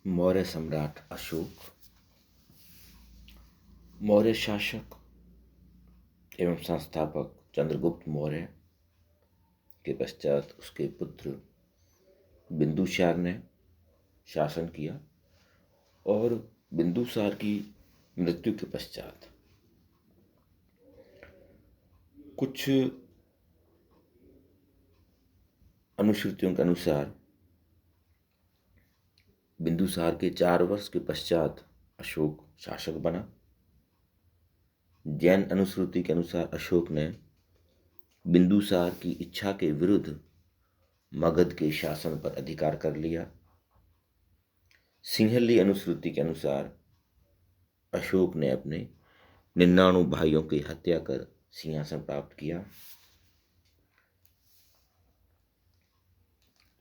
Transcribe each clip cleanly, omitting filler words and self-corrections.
मौर्य सम्राट अशोक, मौर्य शासक एवं संस्थापक चंद्रगुप्त मौर्य के पश्चात उसके पुत्र बिंदुसार ने शासन किया और बिंदुसार की मृत्यु के पश्चात कुछ अनुश्रुतियों के अनुसार बिंदुसार के 4 वर्ष के पश्चात अशोक शासक बना। जैन अनुश्रुति के अनुसार अशोक ने बिंदुसार की इच्छा के विरुद्ध मगध के शासन पर अधिकार कर लिया। सिंहली अनुश्रुति के अनुसार अशोक ने अपने 99 भाइयों की हत्या कर सिंहासन प्राप्त किया।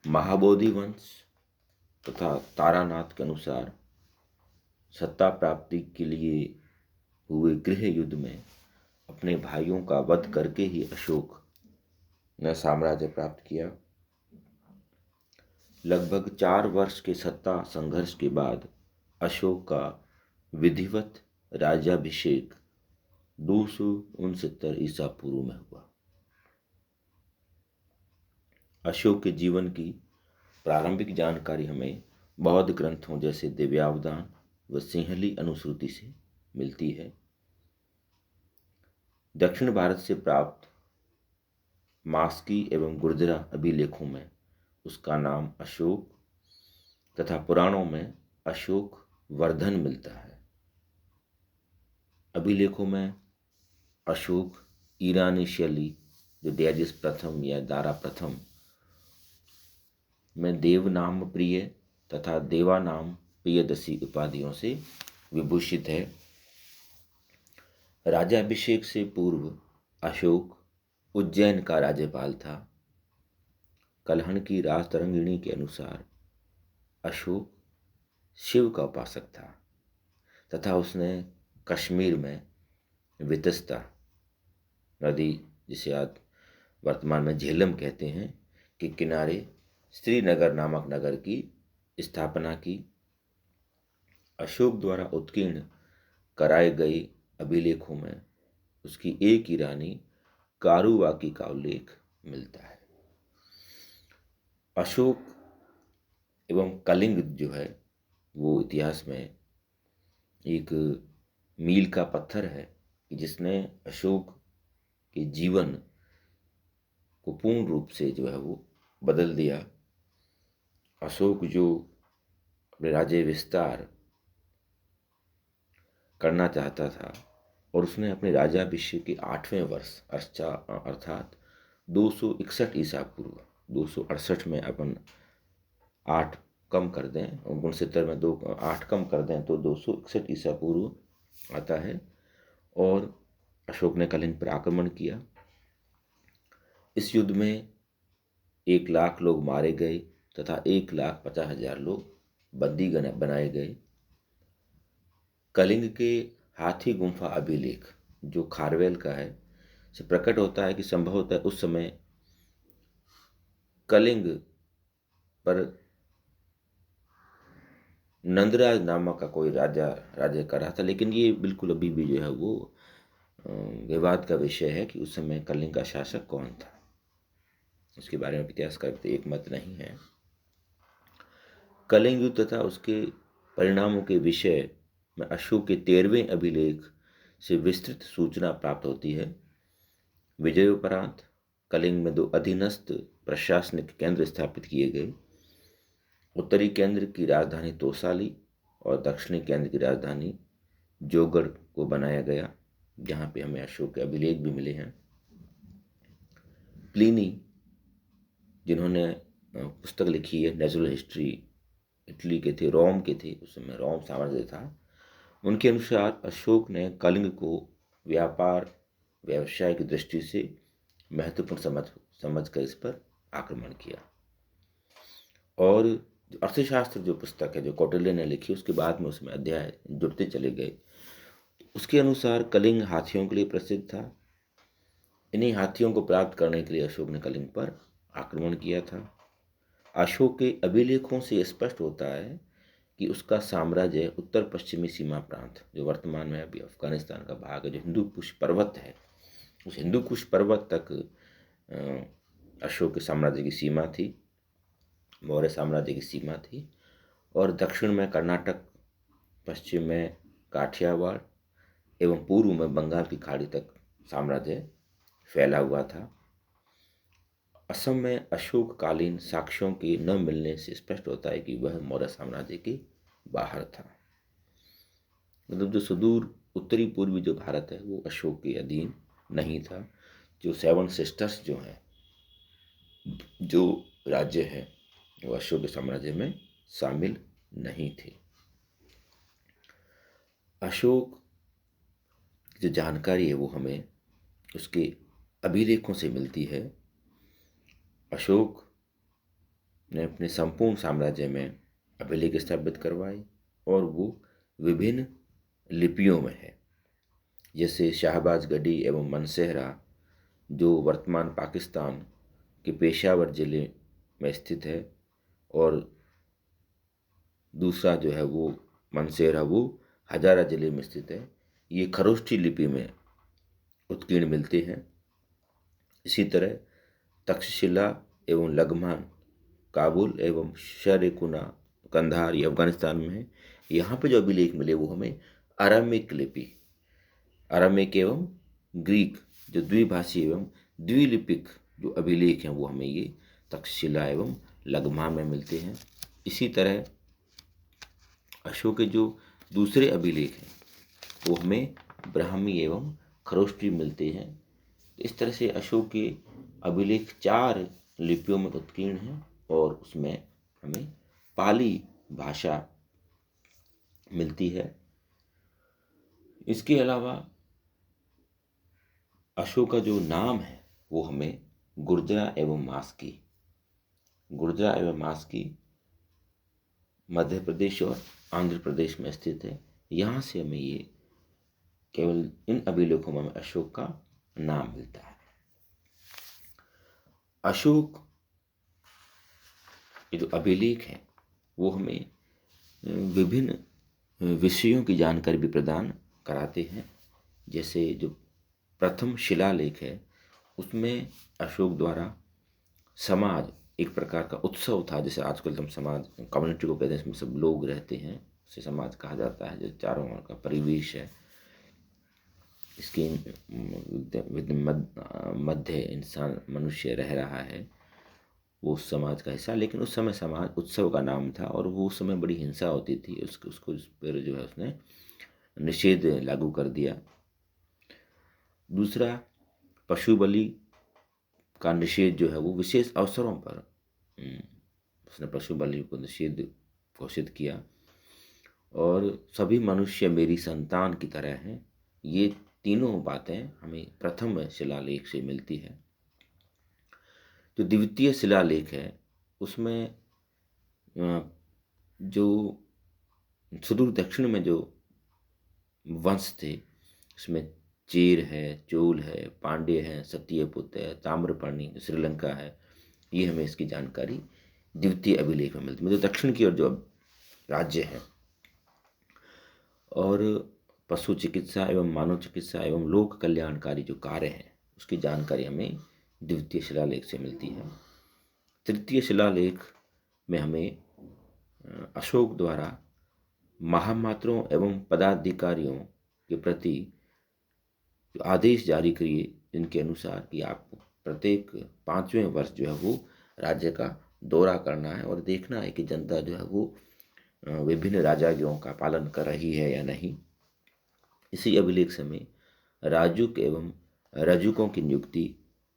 महाबोधि वंश तथा तारानाथ के अनुसार सत्ता प्राप्ति के लिए हुए गृह युद्ध में अपने भाइयों का वध करके ही अशोक ने साम्राज्य प्राप्त किया। लगभग 4 वर्ष के सत्ता संघर्ष के बाद अशोक का विधिवत राज्याभिषेक 269 ईसा पूर्व में हुआ। अशोक के जीवन की प्रारंभिक जानकारी हमें बौद्ध ग्रंथों जैसे दिव्यावदान व सिंहली अनुश्रुति से मिलती है। दक्षिण भारत से प्राप्त मास्की एवं गुर्जरा अभिलेखों में उसका नाम अशोक तथा पुराणों में अशोक वर्धन मिलता है। अभिलेखों में अशोक ईरानी शैली जो डैजिस प्रथम या दारा प्रथम में देव नाम प्रिय तथा देवा नाम प्रियदसी उपाधियों से विभूषित है। राज्याभिषेक से पूर्व अशोक उज्जैन का राज्यपाल था। कलहण की राजतरंगिणी के अनुसार अशोक शिव का उपासक था तथा उसने कश्मीर में वितस्ता नदी, जिसे आज वर्तमान में झेलम कहते हैं, के किनारे श्रीनगर नामक नगर की स्थापना की। अशोक द्वारा उत्कीर्ण कराए गए अभिलेखों में उसकी एक ही रानी कारुवाकी का उल्लेख मिलता है। अशोक एवं कलिंग जो है वो इतिहास में एक मील का पत्थर है जिसने अशोक के जीवन को पूर्ण रूप से जो है वो बदल दिया। अशोक जो अपने राज्य विस्तार करना चाहता था और उसने अपने राज्याभिषेक के 8वें वर्ष अर्थात 261 ईसा पूर्व, 268 में अपन 8 कम कर दें, 69 में 8 कम कर दें तो 261 ईसा पूर्व आता है और अशोक ने कलिंग पर आक्रमण किया। इस युद्ध में 1 लाख लोग मारे गए तथा 1,50,000 लोग बंदी बनाए गए। कलिंग के हाथी गुंफा अभिलेख जो खारवेल का है से प्रकट होता है कि संभवतः उस समय कलिंग पर नंदराज नामक का कोई राज्य कर रहा था, लेकिन ये बिल्कुल अभी भी जो है वो विवाद का विषय है कि उस समय कलिंग का शासक कौन था। उसके बारे में इतिहासकार एक मत नहीं है। कलिंग युद्ध तथा उसके परिणामों के विषय में अशोक के 13वें अभिलेख से विस्तृत सूचना प्राप्त होती है। विजयोपरांत कलिंग में 2 अधीनस्थ प्रशासनिक केंद्र स्थापित किए गए। उत्तरी केंद्र की राजधानी तोसाली और दक्षिणी केंद्र की राजधानी जोगढ़ को बनाया गया, जहाँ पे हमें अशोक के अभिलेख भी मिले हैं। प्लिनी जिन्होंने पुस्तक लिखी है नेचुरल हिस्ट्री, इटली के थे, रोम के थे, उस समय रोम साम्राज्य था, उनके अनुसार अशोक ने कलिंग को व्यापार व्यवसाय की दृष्टि से महत्वपूर्ण समझ कर इस पर आक्रमण किया। और अर्थशास्त्र जो पुस्तक है जो कौटिल्य ने लिखी, उसके बाद में उसमें अध्याय जुड़ते चले गए। उसके अनुसार कलिंग हाथियों के लिए प्रसिद्ध था। इन्हीं हाथियों को प्राप्त करने के लिए अशोक ने कलिंग पर आक्रमण किया था। अशोक के अभिलेखों से स्पष्ट होता है कि उसका साम्राज्य उत्तर पश्चिमी सीमा प्रांत, जो वर्तमान में अभी अफगानिस्तान का भाग है, जो हिंदू कुश पर्वत है, उस हिंदू कुश पर्वत तक अशोक के साम्राज्य की सीमा थी, मौर्य साम्राज्य की सीमा थी। और दक्षिण में कर्नाटक, पश्चिम में काठियावाड़ एवं पूर्व में बंगाल की खाड़ी तक साम्राज्य फैला हुआ था। असम में अशोककालीन साक्ष्यों के न मिलने से स्पष्ट होता है कि वह मौर्य साम्राज्य के बाहर था। मतलब जो सुदूर उत्तरी पूर्वी जो भारत है वो अशोक के अधीन नहीं था। जो सेवन सिस्टर्स जो हैं, जो राज्य है, वो अशोक के साम्राज्य में शामिल नहीं थे। अशोक जो जानकारी है वो हमें उसके अभिलेखों से मिलती है। अशोक ने अपने संपूर्ण साम्राज्य में अभिलेख स्थापित करवाए और वो विभिन्न लिपियों में है, जैसे शाहबाज गढ़ी एवं मनसेहरा, जो वर्तमान पाकिस्तान के पेशावर जिले में स्थित है, और दूसरा जो है वो मनसेहरा वो हजारा जिले में स्थित है। ये खरोष्ठी लिपि में उत्कीर्ण मिलते हैं। इसी तरह तक्षशिला एवं लघमान काबुल एवं शरकुना कंधार ये अफगानिस्तान में है। यहाँ पे जो अभिलेख मिले वो हमें अरामिक लिपि, अरामिक एवं ग्रीक जो द्विभाषी एवं द्विलिपिक जो अभिलेख हैं वो हमें ये तक्षशिला एवं लघमान में मिलते हैं। इसी तरह अशोक के जो दूसरे अभिलेख हैं वो हमें ब्राह्मी एवं खरोष्ठी मिलते हैं। इस तरह से अशोक के अभिलेख 4 लिपियों में उत्कीर्ण हैं और उसमें हमें पाली भाषा मिलती है। इसके अलावा अशोक का जो नाम है वो हमें गुर्जरा एवं मास्की, गुर्जरा एवं मास्की मध्य प्रदेश और आंध्र प्रदेश में स्थित है। यहाँ से हमें ये केवल इन अभिलेखों में अशोक का नाम मिलता है। अशोक ये जो अभिलेख हैं वो हमें विभिन्न विषयों की जानकारी भी प्रदान कराते हैं। जैसे जो प्रथम शिलालेख है उसमें अशोक द्वारा समाज एक प्रकार का उत्सव था, जैसे आजकल हम समाज कम्युनिटी को कहते हैं, इसमें सब लोग रहते हैं, उसे समाज कहा जाता है। जो चारों ओर का परिवेश है, इसके मध्य इंसान मनुष्य रह रहा है, वो उस समाज का हिस्सा। लेकिन उस समय समाज उत्सव का नाम था और वो उस समय बड़ी हिंसा होती थी, उसको उस पर जो है उसने निषेध लागू कर दिया। दूसरा, पशु बलि का निषेध जो है वो विशेष अवसरों पर उसने पशु बलि को निषेध घोषित किया। और सभी मनुष्य मेरी संतान की तरह हैं, ये तीनों बातें हमें प्रथम शिलालेख से मिलती है। जो द्वितीय शिलालेख है उसमें जो सुदूर दक्षिण में जो वंश थे उसमें चेर है, चोल है, पांड्य है, सत्यपुत है, ताम्रपर्णी श्रीलंका है, ये हमें इसकी जानकारी द्वितीय अभिलेख में मिलती है। मतलब दक्षिण की ओर जो राज्य है। और पशु चिकित्सा एवं मानव चिकित्सा एवं लोक कल्याणकारी जो कार्य हैं उसकी जानकारी हमें द्वितीय शिलालेख से मिलती है। तृतीय शिलालेख में हमें अशोक द्वारा महामात्रों एवं पदाधिकारियों के प्रति जो आदेश जारी किए, जिनके अनुसार कि आप प्रत्येक 5वें वर्ष जो है वो राज्य का दौरा करना है और देखना है कि जनता जो है वो विभिन्न राजाज्ञों का पालन कर रही है या नहीं। इसी अभिलेख से हमें राजुक एवं रजुकों की नियुक्ति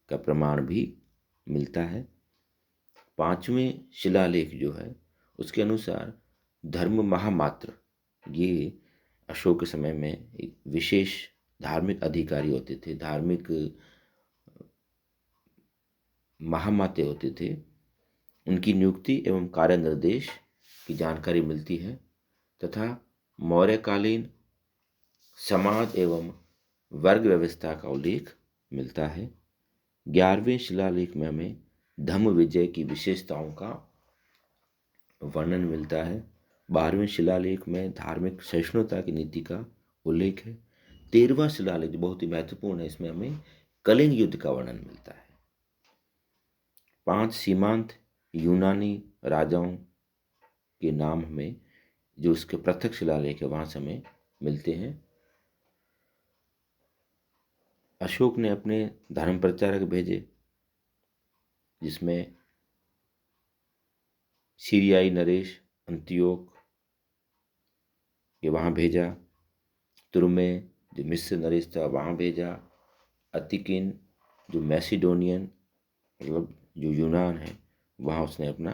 का प्रमाण भी मिलता है। 5वें शिलालेख जो है उसके अनुसार धर्म महामात्र, ये अशोक के समय में एक विशेष धार्मिक अधिकारी होते थे, धार्मिक महामाते होते थे, उनकी नियुक्ति एवं कार्य निर्देश की जानकारी मिलती है। तथा मौर्यकालीन समाज एवं वर्ग व्यवस्था का उल्लेख मिलता है। 11वें शिलालेख में हमें धम्म विजय की विशेषताओं का वर्णन मिलता है। 12वें शिलालेख में धार्मिक सहिष्णुता की नीति का उल्लेख है। 13वां शिलालेख जो बहुत ही महत्वपूर्ण है, इसमें हमें कलिंग युद्ध का वर्णन मिलता है। 5 सीमांत यूनानी राजाओं के नाम हमें जो इसके पृथक शिलालेख है वहां से हमें मिलते हैं। अशोक ने अपने धर्म प्रचारक भेजे, जिसमें सीरियाई नरेश अंतियोक के वहाँ भेजा, तुर्मे जो मिस्र नरेश था वहाँ भेजा, अतिकिन जो मैसिडोनियन मतलब जो यूनान है वहाँ उसने अपना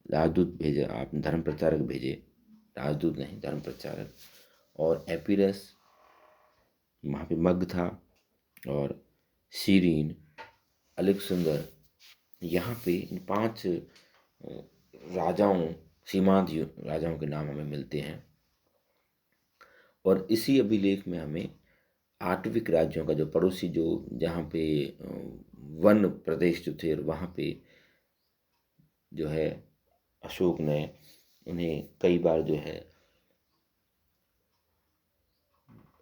राजदूत भेजा, आपने धर्म प्रचारक भेजे, राजदूत नहीं धर्म प्रचारक। और एपिरस वहाँ पे मग था, और सीरीन, अलेक्जेंडर, यहाँ पे इन 5 राजाओं सीमांत राजाओं के नाम हमें मिलते हैं। और इसी अभिलेख में हमें आठविक राज्यों का जो पड़ोसी जो जहाँ पे वन प्रदेश जो थे वहाँ पे जो है अशोक ने उन्हें कई बार जो है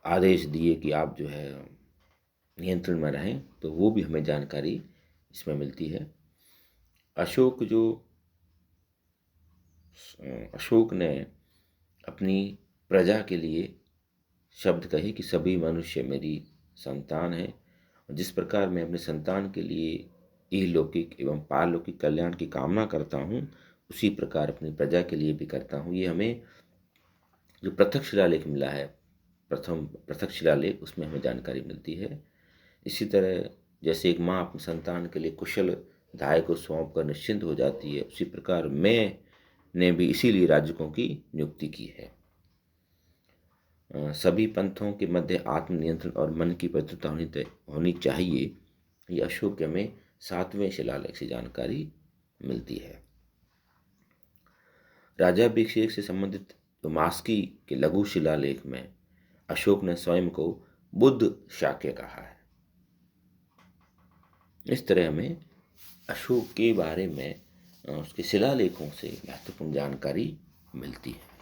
आदेश दिए कि आप जो है नियंत्रण में रहें, तो वो भी हमें जानकारी इसमें मिलती है। अशोक ने अपनी प्रजा के लिए शब्द कहे कि सभी मनुष्य मेरी संतान है, और जिस प्रकार मैं अपने संतान के लिए इहलौकिक एवं पारलौकिक कल्याण की कामना करता हूँ, उसी प्रकार अपनी प्रजा के लिए भी करता हूँ। ये हमें जो पृथक शिलालेख मिला है, प्रथम पृथक शिलालेख, उसमें हमें जानकारी मिलती है। इसी तरह जैसे एक माँ अपने संतान के लिए कुशल दाय को सौंप कर निश्चिंत हो जाती है, उसी प्रकार मैंने भी इसीलिए राजकों की नियुक्ति की है। सभी पंथों के मध्य आत्मनियंत्रण और मन की पवित्रता होनी चाहिए। ये अशोक के हमें 7वें शिलालेख से जानकारी मिलती है। राजाभिषेक से संबंधित मास्की के लघु शिलालेख में अशोक ने स्वयं को बुद्ध शाक्य कहा है। इस तरह हमें अशोक के बारे में उसके शिलालेखों से महत्वपूर्ण जानकारी मिलती है।